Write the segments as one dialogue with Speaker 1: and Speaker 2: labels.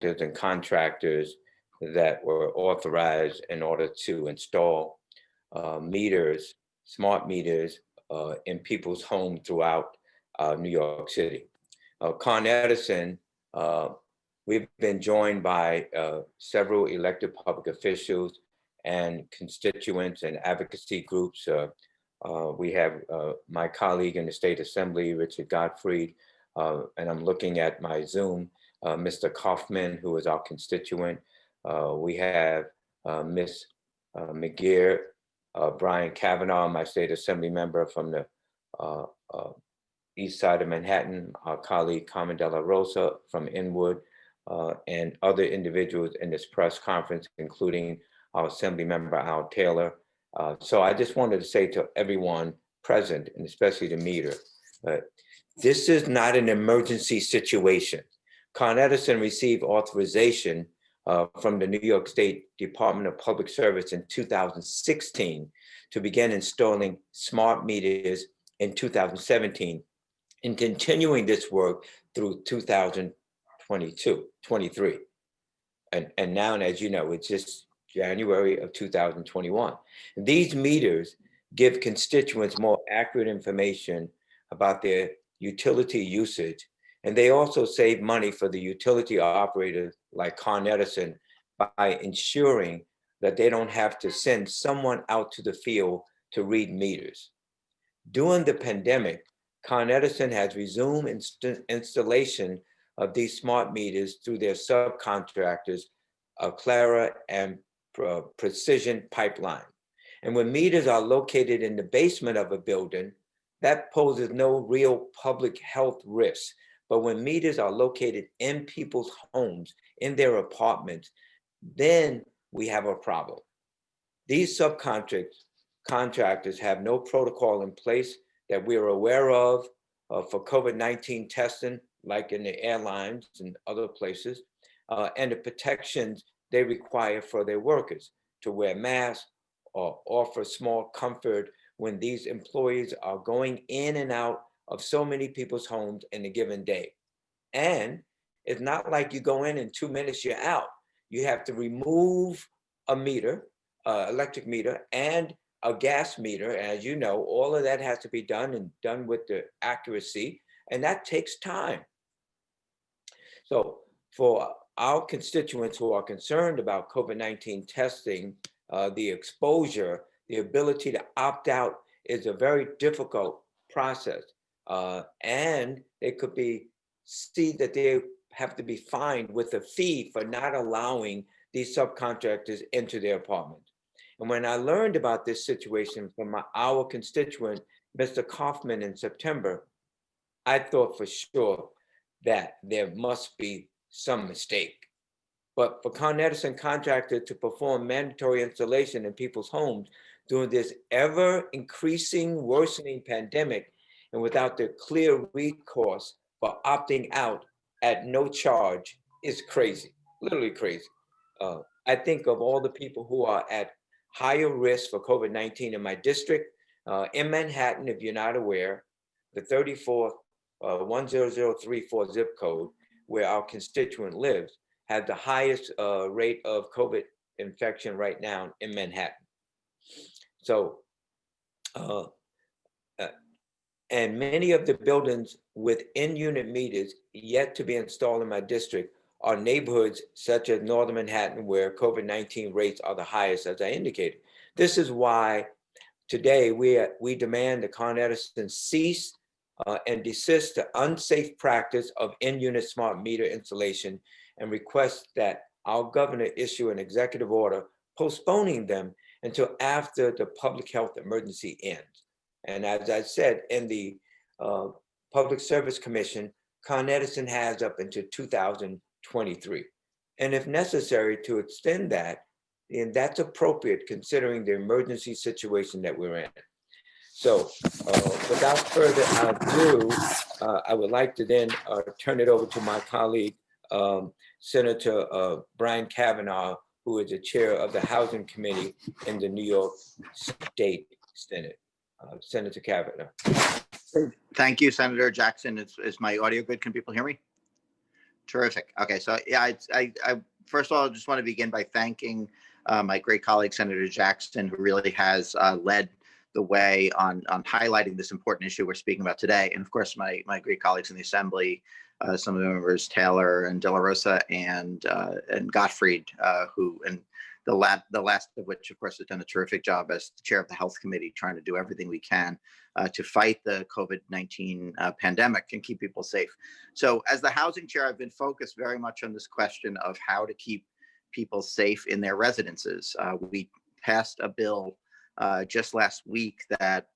Speaker 1: and contractors that were authorized in order to install meters, smart meters in people's homes throughout New York City. Con Edison, we've been joined by several elected public officials and constituents and advocacy groups. We have my colleague in the State Assembly, Richard Gottfried, and I'm looking at my Zoom, Mr. Kaufman, who is our constituent. We have Ms. McGeer, Brian Kavanaugh, my State Assembly member from the east side of Manhattan, our colleague Carmen De La Rosa from Inwood, and other individuals in this press conference, including our Assembly member, Al Taylor. So I just wanted to say to everyone present, and especially the meter, this is not an emergency situation. Con Edison received authorization from the New York State Department of Public Service in 2016 to begin installing smart meters in 2017 and continuing this work through 2023. And now, as you know, it's just January of 2021. These meters give constituents more accurate information about their utility usage, and they also save money for the utility operators like Con Edison by ensuring that they don't have to send someone out to the field to read meters. During the pandemic, Con Edison has resumed installation of these smart meters through their subcontractors, Aclara and Precision Pipeline. And when meters are located in the basement of a building, that poses no real public health risk. But when meters are located in people's homes, in their apartments, then we have a problem. These subcontractors have no protocol in place that we're aware of for COVID-19 testing, like in the airlines and other places, and the protections they require for their workers to wear masks or offer small comfort when these employees are going in and out of so many people's homes in a given day. And it's not like you go in 2 minutes, you're out. You have to remove a meter, electric meter, and a gas meter. As you know, all of that has to be done and done with the accuracy, and that takes time. So for our constituents who are concerned about COVID-19 testing, the exposure, the ability to opt out is a very difficult process. And it could see that they have to be fined with a fee for not allowing these subcontractors into their apartments. And when I learned about this situation from our constituent, Mr. Kaufman, in September, I thought for sure that there must be some mistake. But for Con Edison contractor to perform mandatory installation in people's homes during this ever increasing, worsening pandemic, and without the clear recourse for opting out at no charge is crazy, literally crazy. I think of all the people who are at higher risk for COVID-19 in my district. In Manhattan, if you're not aware, the 10034 zip code where our constituent lives had the highest rate of COVID infection right now in Manhattan. So, and many of the buildings with in-unit meters yet to be installed in my district are neighborhoods such as Northern Manhattan, where COVID-19 rates are the highest, as I indicated. This is why today we demand that Con Edison cease and desist the unsafe practice of in-unit smart meter installation, and request that our governor issue an executive order postponing them until after the public health emergency ends. And as I said, in the Public Service Commission, Con Edison has up until 2023. And if necessary to extend that, then that's appropriate considering the emergency situation that we're in. So without further ado, I would like to then turn it over to my colleague, Senator Brian Kavanaugh, who is the chair of the Housing Committee in the New York State Senate. Senator Kavanaugh.
Speaker 2: Thank you, Senator Jackson. Is my audio good? Can people hear me? Terrific. Okay, so yeah, I first of all, I just want to begin by thanking my great colleague, Senator Jackson, who really has led the way on highlighting this important issue we're speaking about today. And of course, my great colleagues in the Assembly, some of the members, Taylor and De La Rosa and Gottfried, who, and the last of which, of course, has done a terrific job as the chair of the Health Committee, trying to do everything we can to fight the COVID-19 pandemic and keep people safe. So as the housing chair, I've been focused very much on this question of how to keep people safe in their residences. We passed a bill just last week that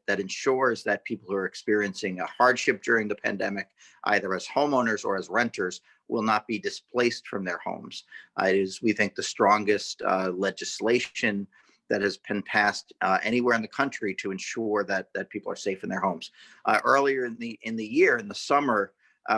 Speaker 2: ensures that people who are experiencing a hardship during the pandemic, either as homeowners or as renters, will not be displaced from their homes. It is, we think, the strongest legislation that has been passed anywhere in the country to ensure that people are safe in their homes. Earlier in the year, in the summer,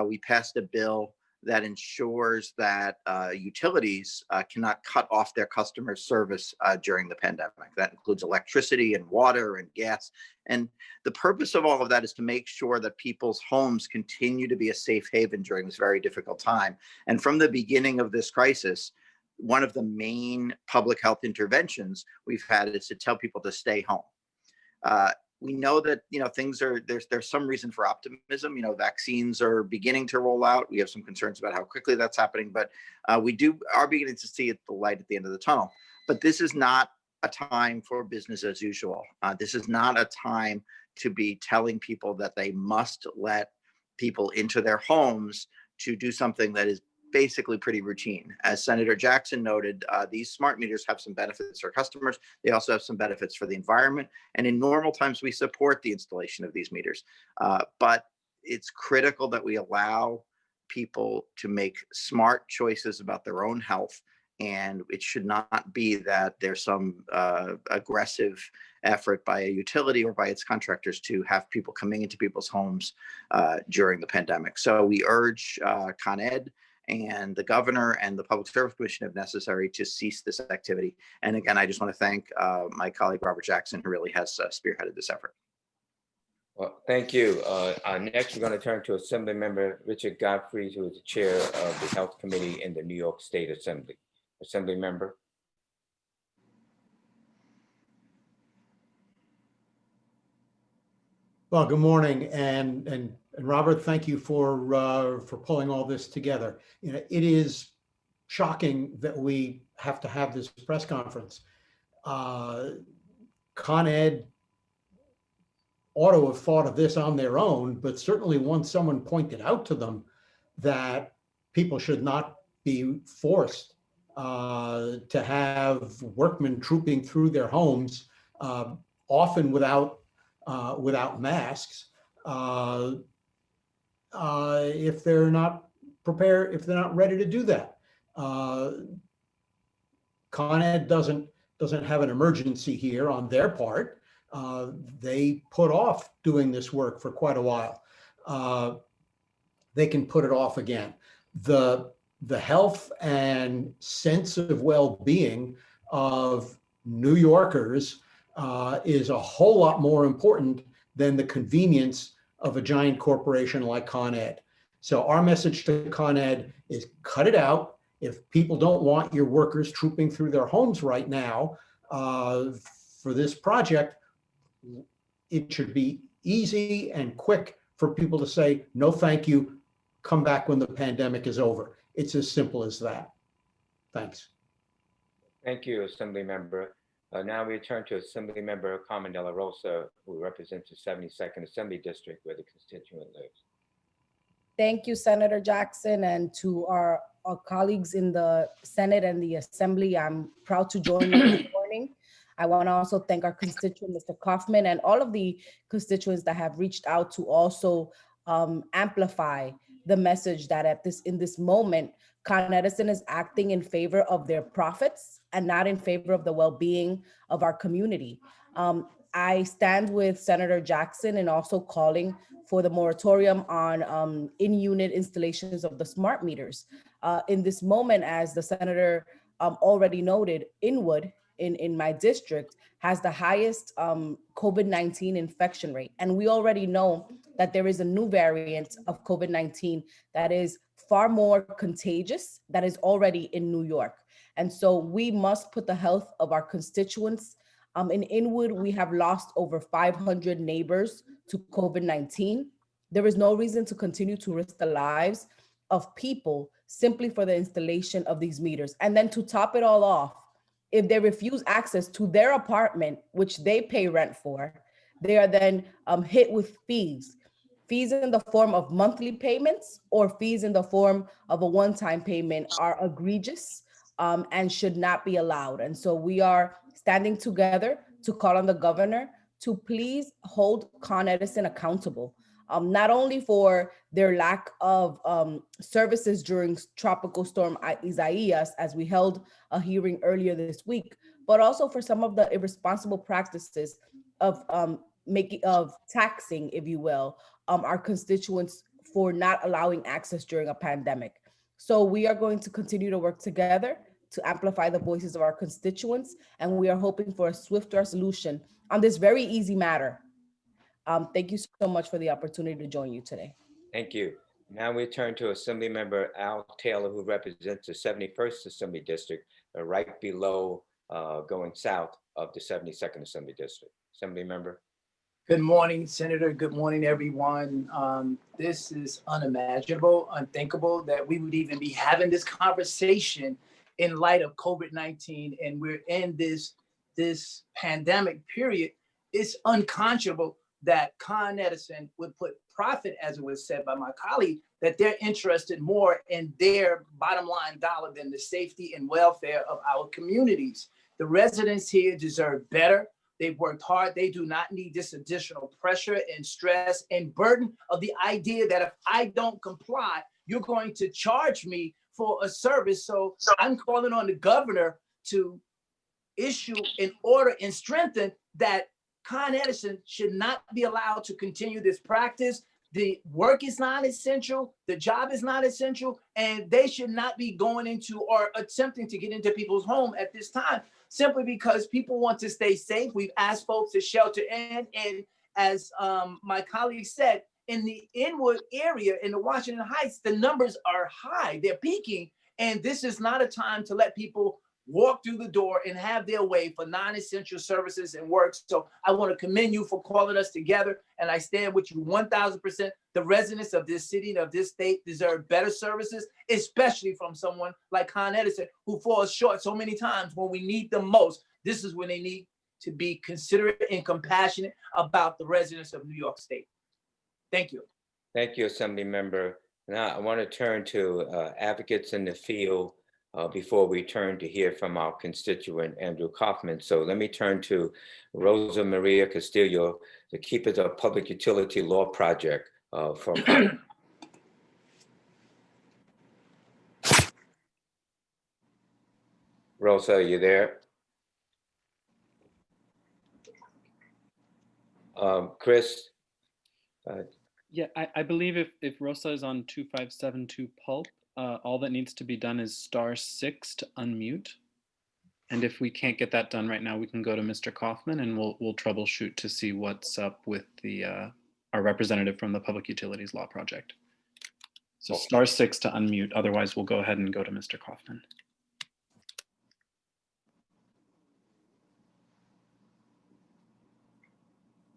Speaker 2: we passed a bill that ensures that utilities cannot cut off their customer service during the pandemic. That includes electricity and water and gas. And the purpose of all of that is to make sure that people's homes continue to be a safe haven during this very difficult time. And from the beginning of this crisis, one of the main public health interventions we've had is to tell people to stay home. We know that, things are, there's some reason for optimism. Vaccines are beginning to roll out. We have some concerns about how quickly that's happening, but we are beginning to see the light at the end of the tunnel. But this is not a time for business as usual. This is not a time to be telling people that they must let people into their homes to do something that is basically pretty routine. As Senator Jackson noted, these smart meters have some benefits for customers. They also have some benefits for the environment. And in normal times, we support the installation of these meters. But it's critical that we allow people to make smart choices about their own health. And it should not be that there's some aggressive effort by a utility or by its contractors to have people coming into people's homes during the pandemic. So we urge ConEd and the governor and the Public Service Commission, if necessary, to cease this activity. And again, I just want to thank my colleague, Robert Jackson, who really has spearheaded this effort.
Speaker 1: Well, thank you. Next, we're going to turn to Assembly Member Richard Gottfried, who is the chair of the Health Committee in the New York State Assembly. Assembly Member.
Speaker 3: Well, good morning, and Robert, thank you for pulling all this together. It is shocking that we have to have this press conference. ConEd ought to have thought of this on their own, but certainly once someone pointed out to them that people should not be forced to have workmen trooping through their homes, often without masks, if they're not prepared, if they're not ready to do that. ConEd doesn't have an emergency here on their part. They put off doing this work for quite a while. They can put it off again. The health and sense of well-being of New Yorkers is a whole lot more important than the convenience of a giant corporation like ConEd. So our message to ConEd is cut it out. If people don't want your workers trooping through their homes right now for this project, it should be easy and quick for people to say, no, thank you, come back when the pandemic is over. It's as simple as that. Thanks.
Speaker 1: Thank you, Assembly Member. Now we turn to Assembly Member Carmen De La Rosa, who represents the 72nd Assembly District where the constituent lives.
Speaker 4: Thank you, Senator Jackson, and to our colleagues in the Senate and the Assembly. I'm proud to join you this morning. I want to also thank our constituent, Mr. Kaufman, and all of the constituents that have reached out to also amplify the message that in this moment, Con Edison is acting in favor of their profits and not in favor of the well-being of our community. I stand with Senator Jackson in also calling for the moratorium on in-unit installations of the smart meters. In this moment, as the Senator already noted, Inwood, in my district, has the highest COVID-19 infection rate. And we already know that there is a new variant of COVID-19 that is far more contagious, that is already in New York. And so we must put the health of our constituents. In Inwood, we have lost over 500 neighbors to COVID-19. There is no reason to continue to risk the lives of people simply for the installation of these meters. And then to top it all off, if they refuse access to their apartment, which they pay rent for, they are then hit with fees in the form of monthly payments or fees in the form of a one-time payment are egregious and should not be allowed. And so we are standing together to call on the governor to please hold Con Edison accountable, not only for their lack of services during Tropical Storm Isaias, as we held a hearing earlier this week, but also for some of the irresponsible practices of taxing, if you will, our constituents for not allowing access during a pandemic. So we are going to continue to work together to amplify the voices of our constituents, and we are hoping for a swift resolution on this very easy matter. Thank you so much for the opportunity to join you today.
Speaker 1: Thank you. Now we turn to Assembly Member Al Taylor, who represents the 71st Assembly District, right below going south of the 72nd Assembly District. Assembly Member.
Speaker 5: Good morning, Senator. Good morning, everyone. This is unimaginable, unthinkable that we would even be having this conversation in light of COVID-19, and we're in this pandemic period. It's unconscionable that Con Edison would put profit, as it was said by my colleague, that they're interested more in their bottom line dollar than the safety and welfare of our communities. The residents here deserve better. They've worked hard. They do not need this additional pressure and stress and burden of the idea that if I don't comply, you're going to charge me for a service. So I'm calling on the governor to issue an order and strengthen that Con Edison should not be allowed to continue this practice. The work is not essential, the job is not essential, and they should not be going into or attempting to get into people's home at this time, simply because people want to stay safe. We've asked folks to shelter in, and as my colleague said, in the Inwood area, in the Washington Heights, the numbers are high, they're peaking, and this is not a time to let people walk through the door and have their way for non-essential services and work. So I want to commend you for calling us together, and I stand with you 1000%. The residents of this city and of this state deserve better services, especially from someone like Con Edison, who falls short so many times when we need them most. This is when they need to be considerate and compassionate about the residents of New York State. Thank you.
Speaker 1: Thank you, Assembly Member. Now I want to turn to advocates in the field before we turn to hear from our constituent, Andrew Kaufman. So let me turn to Rosa Maria Castillo, the Keepers of Public Utility Law Project from Rosa, are you there? Chris?
Speaker 6: Yeah, I believe if Rosa is on 2572 Pulp, all that needs to be done is *6 to unmute. And if we can't get that done right now, we can go to Mr. Kaufman and we'll troubleshoot to see what's up with the our representative from the Public Utilities Law Project. So *6 to unmute, otherwise we'll go ahead and go to Mr. Kaufman.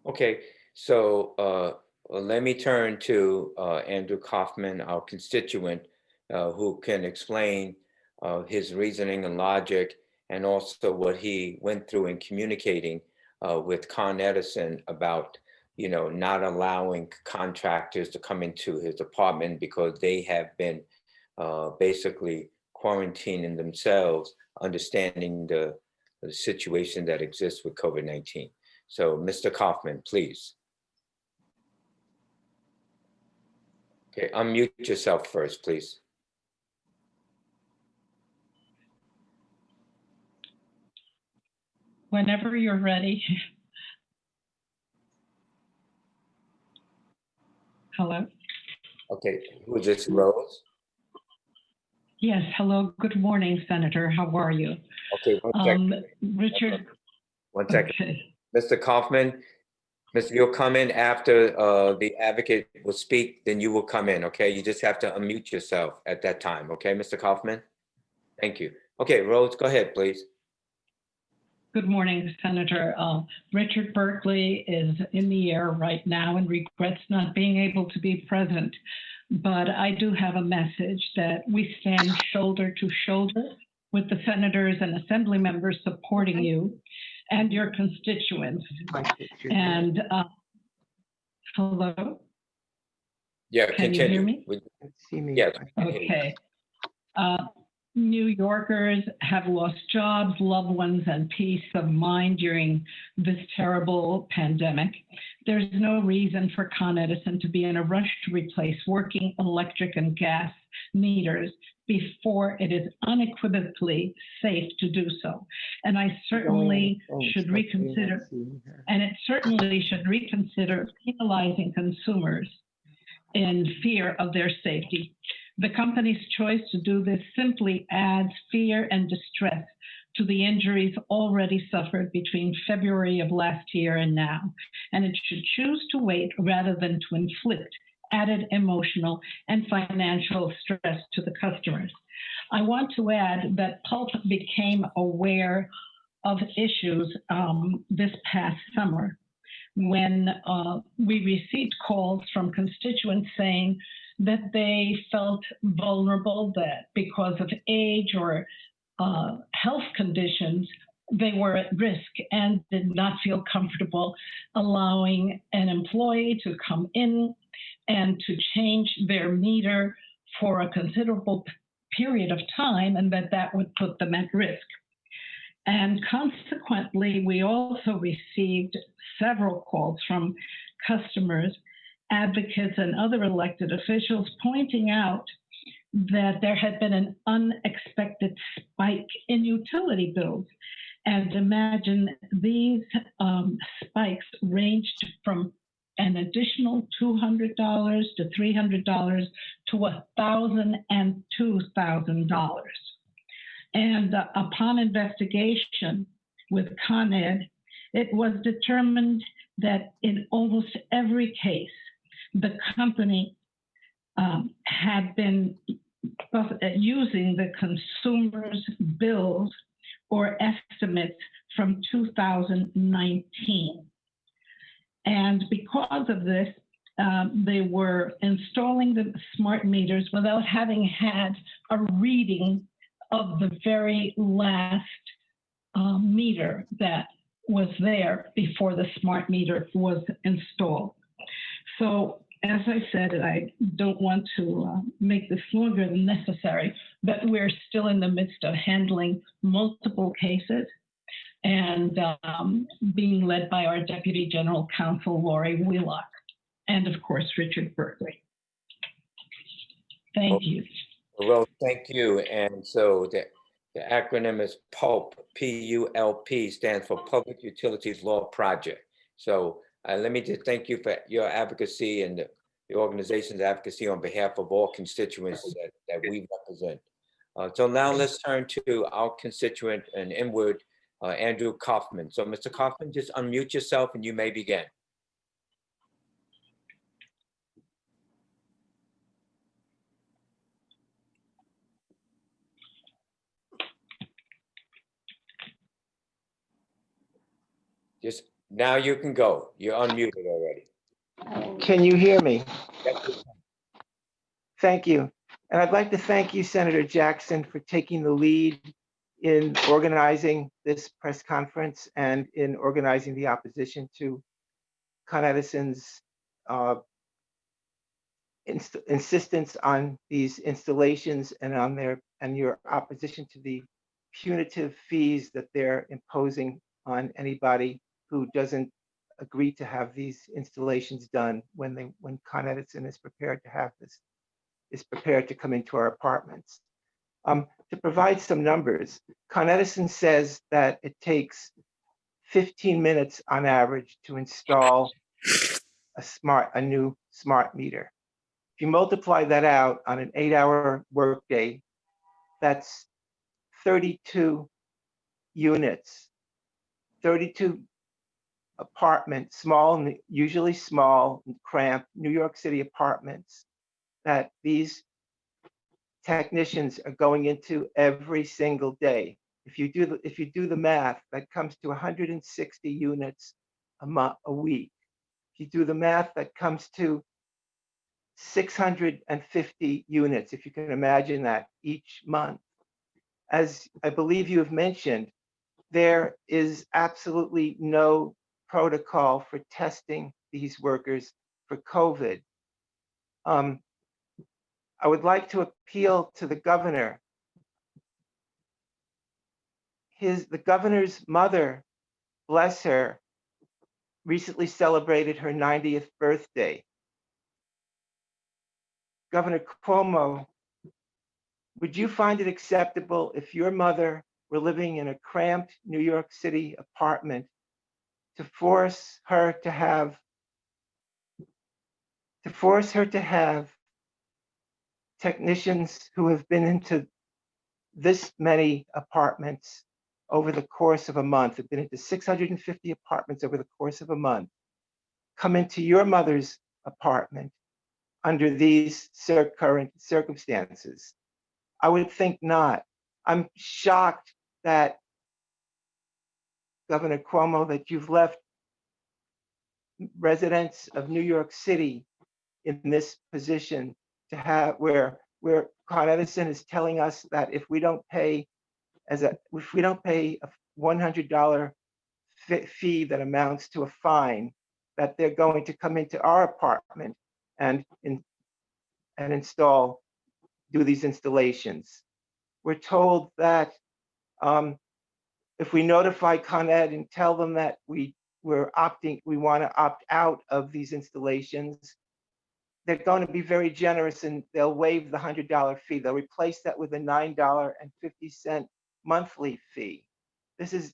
Speaker 1: Okay, so let me turn to Andrew Kaufman, our constituent, who can explain his reasoning and logic, and also what he went through in communicating with Con Edison about, not allowing contractors to come into his apartment because they have been basically quarantining themselves, understanding the situation that exists with COVID-19. So, Mr. Kaufman, please. Okay, unmute yourself first, please.
Speaker 7: Whenever you're ready. Hello?
Speaker 1: Okay, who is this, Rose?
Speaker 7: Yes, hello. Good morning, Senator. How are you?
Speaker 1: Okay, one second.
Speaker 7: Richard.
Speaker 1: One second.
Speaker 7: Okay.
Speaker 1: Mr. Kaufman, Mr. You'll come in after the advocate will speak, then you will come in, okay? You just have to unmute yourself at that time, okay, Mr. Kaufman? Thank you. Okay, Rose, go ahead, please.
Speaker 7: Good morning, Senator. Richard Berkeley is in the air right now and regrets not being able to be present. But I do have a message that we stand shoulder to shoulder with the senators and assembly members supporting you and your constituents. And hello?
Speaker 1: Yeah,
Speaker 7: Can you hear me?
Speaker 1: Yes.
Speaker 7: Okay. New Yorkers have lost jobs, loved ones, and peace of mind during this terrible pandemic. There's no reason for Con Edison to be in a rush to replace working electric and gas meters before it is unequivocally safe to do so. And I certainly should reconsider, and it certainly should reconsider penalizing consumers in fear of their safety. The company's choice to do this simply adds fear and distress to the injuries already suffered between February of last year and now, and it should choose to wait rather than to inflict added emotional and financial stress to the customers. I want to add that Pulp became aware of issues this past summer when we received calls from constituents saying that they felt vulnerable, that because of age or health conditions, they were at risk and did not feel comfortable allowing an employee to come in and to change their meter for a considerable period of time, and that would put them at risk. And consequently, we also received several calls from customers, advocates, and other elected officials pointing out that there had been an unexpected spike in utility bills. And imagine these spikes ranged from an additional $200 to $300 to $1,000 and $2,000. And upon investigation with ConEd, it was determined that in almost every case, the company had been using the consumer's bills or estimates from 2019. And because of this, they were installing the smart meters without having had a reading of the very last meter that was there before the smart meter was installed. So as I said, I don't want to make this longer than necessary, but we're still in the midst of handling multiple cases and being led by our Deputy General Counsel, Lori Wheelock, and of course, Richard Berkeley. Thank you.
Speaker 1: Well, thank you. And so the acronym is PULP, P-U-L-P, stands for Public Utilities Law Project. So let me just thank you for your advocacy and the organization's advocacy on behalf of all constituents that we represent. So now let's turn to our constituent and inward, Andrew Kaufman. So Mr. Kaufman, just unmute yourself and you may begin. Just now you can go. You're unmuted already.
Speaker 8: Can you hear me? Thank you. And I'd like to thank you, Senator Jackson, for taking the lead in organizing this press conference and in organizing the opposition to Con Edison's insistence on these installations and your opposition to the punitive fees that they're imposing on anybody who doesn't agree to have these installations done when Con Edison is prepared to come into our apartments. To provide some numbers, Con Edison says that it takes 15 minutes on average to install a new smart meter. If you multiply that out on an 8-hour workday, that's 32 units, 32 apartment, small, usually small, cramped New York City apartments that these technicians are going into every single day. If you do the math, that comes to 160 units a week. If you do the math, that comes to 650 units, if you can imagine that, each month. As I believe you have mentioned, there is absolutely no protocol for testing these workers for COVID. I would like to appeal to the governor. The governor's mother, bless her, recently celebrated her 90th birthday. Governor Cuomo, would you find it acceptable if your mother were living in a cramped New York City apartment to force her to have technicians who have been into this many apartments over the course of a month, have been into 650 apartments over the course of a month, come into your mother's apartment under these current circumstances? I would think not. I'm shocked that, Governor Cuomo, that you've left residents of New York City in this position to have where Con Edison is telling us that if we don't pay a $100 fee that amounts to a fine, that they're going to come into our apartment and do these installations. We're told that if we notify ConEd and tell them that we want to opt out of these installations, they're going to be very generous and they'll waive the $100 fee. They'll replace that with a $9.50 monthly fee. This is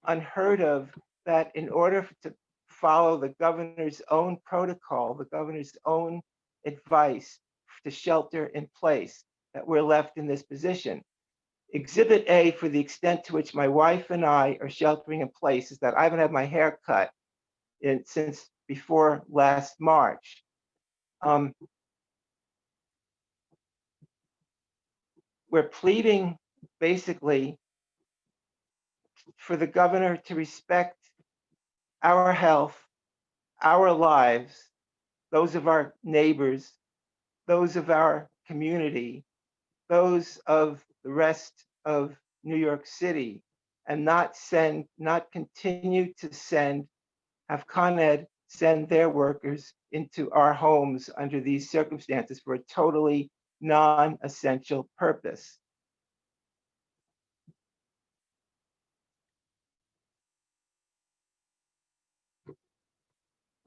Speaker 8: unheard of, that in order to follow the governor's own protocol, the governor's own advice to shelter in place, that we're left in this position. Exhibit A, for the extent to which my wife and I are sheltering in place, is that I haven't had my hair cut since before last March. We're pleading basically for the governor to respect our health, our lives, those of our neighbors, those of our community, those of the rest of New York City, and not continue to have ConEd send their workers into our homes under these circumstances for a totally non-essential purpose.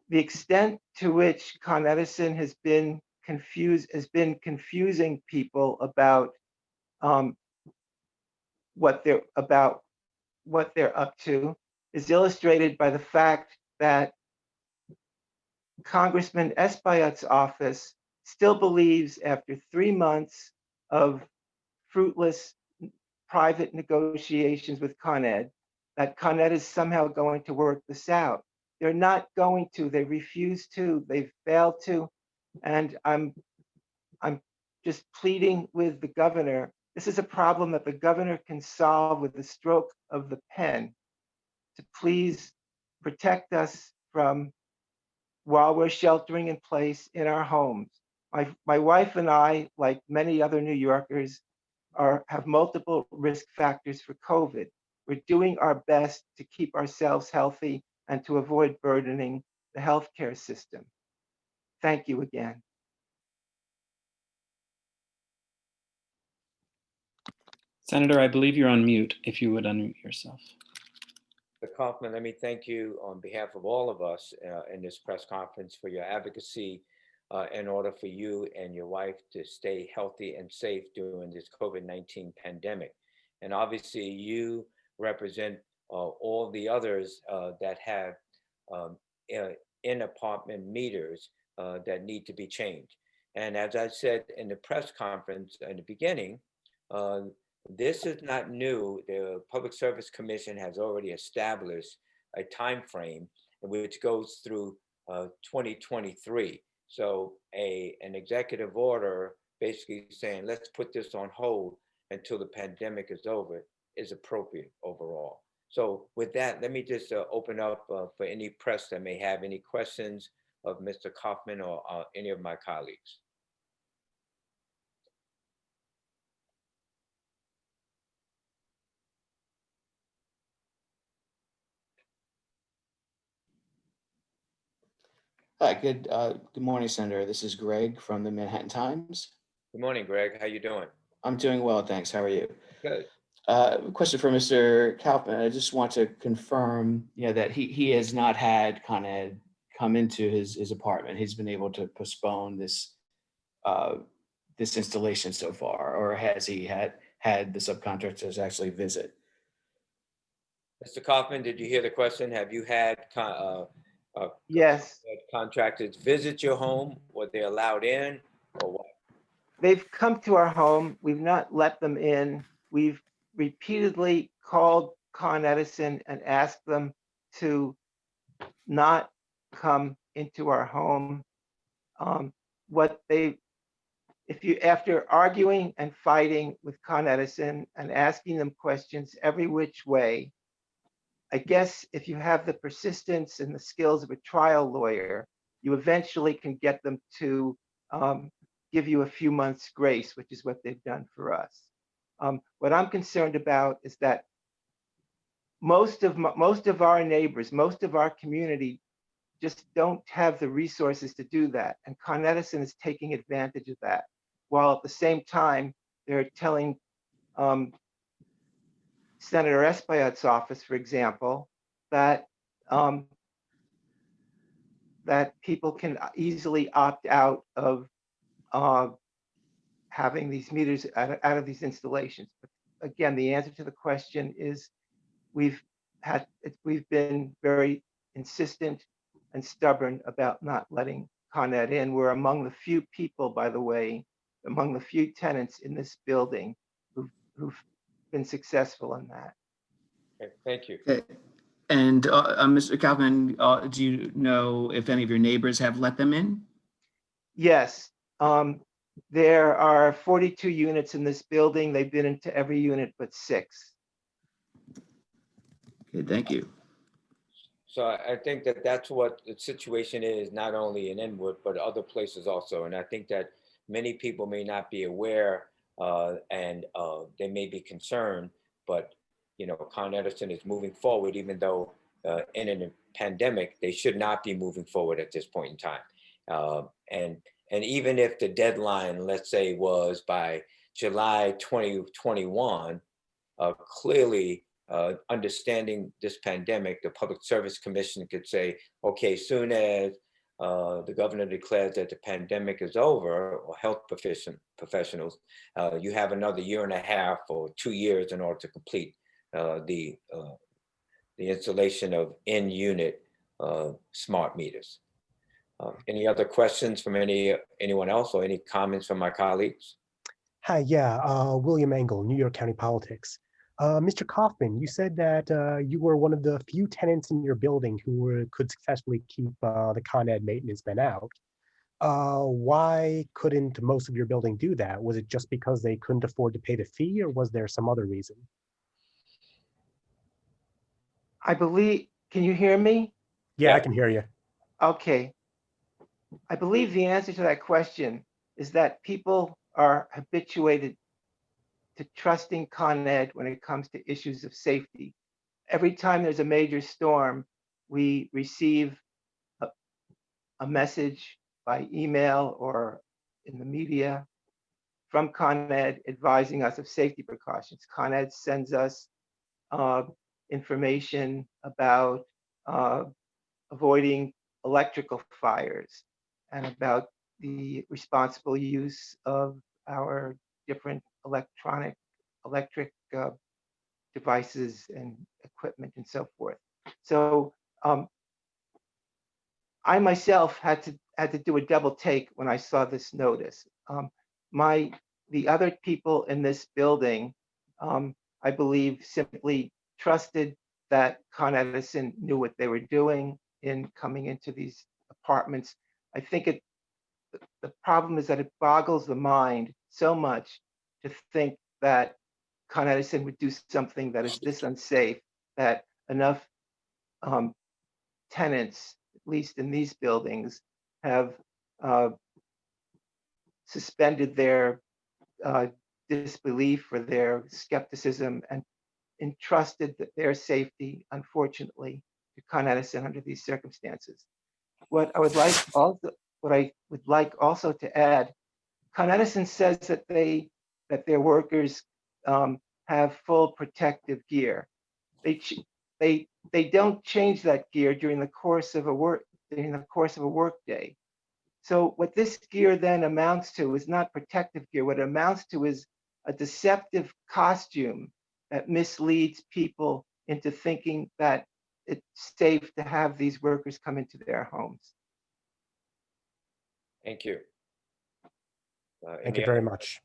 Speaker 8: The extent to which Con Edison has been confusing people about what they're up to is illustrated by the fact that Congressman Espaillat's office still believes, after 3 months of fruitless private negotiations with ConEd, that ConEd is somehow going to work this out. They're not going to. They refuse to. They've failed to. And I'm just pleading with the governor. This is a problem that the governor can solve with the stroke of the pen, to please protect us from, while we're sheltering in place in our homes. My wife and I, like many other New Yorkers, have multiple risk factors for COVID. We're doing our best to keep ourselves healthy and to avoid burdening the healthcare system. Thank you again.
Speaker 6: Senator, I believe you're on mute, if you would unmute yourself.
Speaker 1: Mr. Kaufman, let me thank you on behalf of all of us in this press conference for your advocacy in order for you and your wife to stay healthy and safe during this COVID-19 pandemic. And obviously you represent all the others that have in-apartment meters that need to be changed. And as I said in the press conference in the beginning, this is not new. The Public Service Commission has already established a time frame which goes through 2023. So an executive order basically saying, let's put this on hold until the pandemic is over is appropriate overall. So with that, let me just open up for any press that may have any questions of Mr. Kaufman or any of my colleagues.
Speaker 9: Hi, good morning, Senator. This is Greg from the Manhattan Times.
Speaker 1: Good morning, Greg. How you doing?
Speaker 9: I'm doing well, thanks. How are you?
Speaker 1: Good.
Speaker 9: Question for Mr. Kaufman. I just want to confirm, that he has not had ConEd come into his apartment. He's been able to postpone this this installation so far, or has he had the subcontractors actually visit?
Speaker 1: Mr. Kaufman, did you hear the question? Have you had
Speaker 8: Yes,
Speaker 1: contractors visit your home? Were they allowed in or what?
Speaker 8: they've come to our home. We've not let them in. We've repeatedly called Con Edison and asked them to not come into our home. After arguing and fighting with Con Edison and asking them questions every which way, I guess if you have the persistence and the skills of a trial lawyer, you eventually can get them to give you a few months grace, which is what they've done for us. What I'm concerned about is that most of our neighbors, most of our community just don't have the resources to do that. And Con Edison is taking advantage of that, while at the same time, they're telling Senator Espaillat's office, for example, that that people can easily opt out of having these meters out of these installations. But again, the answer to the question is we've been very insistent and stubborn about not letting ConEd in. We're among the few people, by the way, among the few tenants in this building who've been successful in that.
Speaker 1: Okay, thank you.
Speaker 9: Okay. And Mr. Kaufman, do you know if any of your neighbors have let them in?
Speaker 8: Yes, there are 42 units in this building. They've been into every unit but 6.
Speaker 9: Okay, thank you.
Speaker 1: So I think that that's what the situation is, not only in Inwood, but other places also. And I think that many people may not be aware and they may be concerned, but Con Edison is moving forward, even though in a pandemic, they should not be moving forward at this point in time. And even if the deadline, let's say, was by July 2021, clearly understanding this pandemic, the Public Service Commission could say, okay, soon as the governor declares that the pandemic is over, or health professionals, you have another 1.5 years or 2 years in order to complete the installation of in-unit smart meters. Any other questions from anyone else or any comments from my colleagues?
Speaker 10: Hi, yeah, William Engel, New York County Politics. Mr. Kaufman, you said that you were one of the few tenants in your building who could successfully keep the ConEd maintenance men out. Why couldn't most of your building do that? Was it just because they couldn't afford to pay the fee, or was there some other reason?
Speaker 8: I believe, can you hear me?
Speaker 10: Yeah, I can hear you.
Speaker 8: Okay. I believe the answer to that question is that people are habituated to trusting ConEd when it comes to issues of safety. Every time there's a major storm, we receive a message by email or in the media from ConEd advising us of safety precautions. ConEd sends us information about avoiding electrical fires and about the responsible use of our different electric devices and equipment and so forth. So I myself had to do a double take when I saw this notice. The other people in this building, I believe, simply trusted that Con Edison knew what they were doing in coming into these apartments. I think the problem is that it boggles the mind so much to think that Con Edison would do something that is this unsafe, that enough tenants, at least in these buildings, have suspended their disbelief or their skepticism and entrusted their safety, unfortunately, to Con Edison under these circumstances. What I would like also to add, Con Edison says that their workers have full protective gear. They don't change that gear during the course of a work day. So what this gear then amounts to is not protective gear. What it amounts to is a deceptive costume that misleads people into thinking that it's safe to have these workers come into their homes.
Speaker 1: Thank you.
Speaker 10: Thank you very much.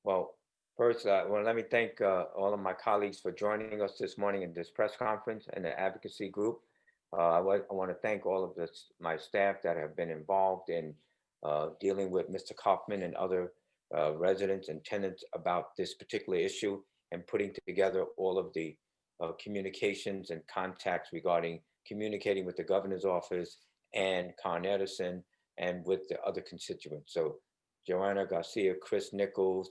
Speaker 1: Well, first, let me thank all of my colleagues for joining us this morning in this press conference and the advocacy group. I want to thank all of my staff that have been involved in dealing with Mr. Kaufman and other residents and tenants about this particular issue and putting together all of the communications and contacts regarding communicating with the governor's office and Con Edison and with the other constituents. So Joanna Garcia, Chris Nichols,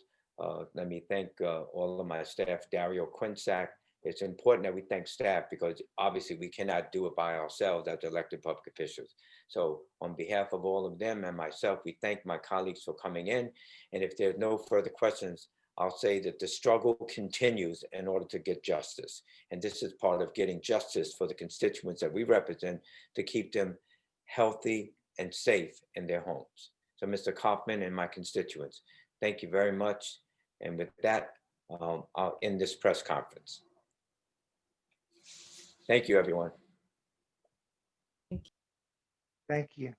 Speaker 1: let me thank all of my staff, Dario Quinsack. It's important that we thank staff because obviously we cannot do it by ourselves as elected public officials. So on behalf of all of them and myself, we thank my colleagues for coming in. And if there's no further questions, I'll say that the struggle continues in order to get justice. And this is part of getting justice for the constituents that we represent to keep them healthy and safe in their homes. So Mr. Kaufman and my constituents, thank you very much. And with that, I'll end this press conference. Thank you, everyone.
Speaker 8: Thank you.